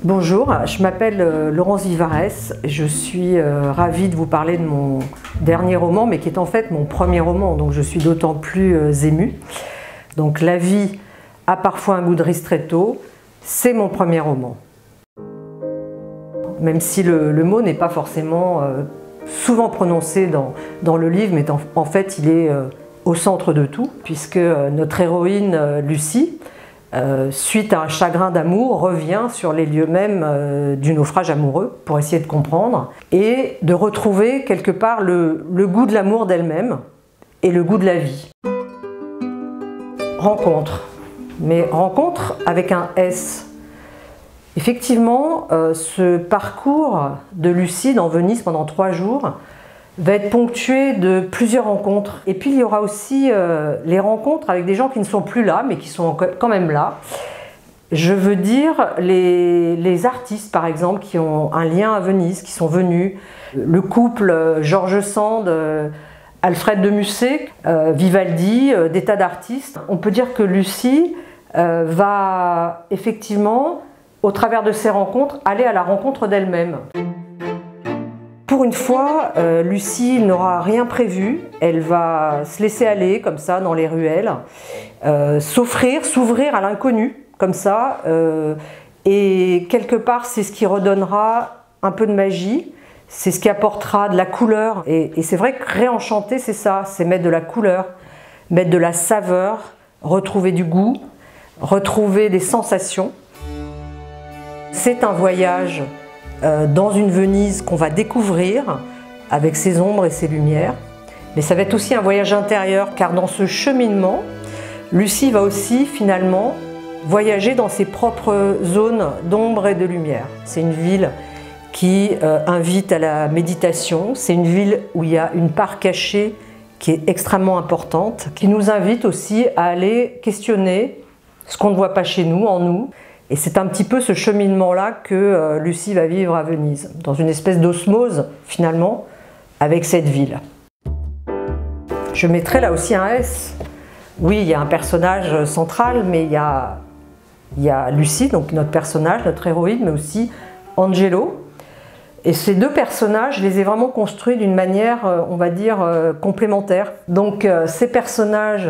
Bonjour, je m'appelle Laurence Vivarès. Je suis ravie de vous parler de mon dernier roman, mais qui est en fait mon premier roman, donc je suis d'autant plus émue. Donc La vie a parfois un goût de ristretto, c'est mon premier roman. Même si le mot n'est pas forcément souvent prononcé dans le livre, mais en fait il est au centre de tout, puisque notre héroïne Lucie, suite à un chagrin d'amour, revient sur les lieux mêmes du naufrage amoureux pour essayer de comprendre et de retrouver quelque part le goût de l'amour d'elle-même et le goût de la vie. Rencontre, mais rencontre avec un S. Effectivement, ce parcours de Lucie dans Venise pendant 3 jours va être ponctué de plusieurs rencontres. Et puis il y aura aussi les rencontres avec des gens qui ne sont plus là, mais qui sont quand même là. Je veux dire les artistes, par exemple, qui ont un lien à Venise, qui sont venus. Le couple George Sand, Alfred de Musset, Vivaldi, des tas d'artistes. On peut dire que Lucie va effectivement, au travers de ces rencontres, aller à la rencontre d'elle-même. Pour une fois, Lucie n'aura rien prévu, elle va se laisser aller comme ça dans les ruelles, s'ouvrir à l'inconnu comme ça, et quelque part c'est ce qui redonnera un peu de magie, c'est ce qui apportera de la couleur, et c'est vrai que réenchanter c'est ça, c'est mettre de la couleur, mettre de la saveur, retrouver du goût, retrouver des sensations. C'est un voyage dans une Venise qu'on va découvrir avec ses ombres et ses lumières. Mais ça va être aussi un voyage intérieur, car dans ce cheminement, Lucie va aussi finalement voyager dans ses propres zones d'ombre et de lumière. C'est une ville qui invite à la méditation, c'est une ville où il y a une part cachée qui est extrêmement importante, qui nous invite aussi à aller questionner ce qu'on ne voit pas chez nous, en nous. Et c'est un petit peu ce cheminement-là que Lucie va vivre à Venise, dans une espèce d'osmose, finalement, avec cette ville. Je mettrai là aussi un S. Oui, il y a un personnage central, mais il y a Lucie, donc notre personnage, notre héroïne, mais aussi Angelo. Et ces deux personnages, je les ai vraiment construits d'une manière, on va dire, complémentaire. Donc ces personnages,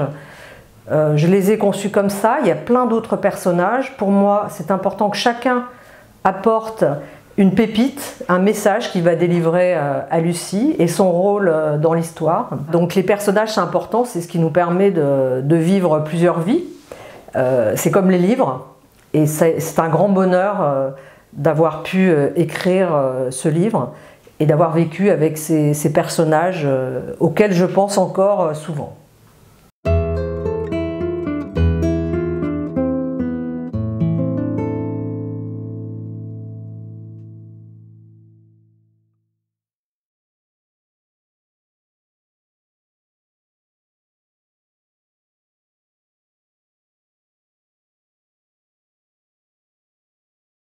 je les ai conçus comme ça. Il y a plein d'autres personnages. Pour moi, c'est important que chacun apporte une pépite, un message qu'il va délivrer à Lucie et son rôle dans l'histoire. Donc les personnages, c'est important, c'est ce qui nous permet de vivre plusieurs vies. C'est comme les livres, et c'est un grand bonheur d'avoir pu écrire ce livre et d'avoir vécu avec ces personnages auxquels je pense encore souvent.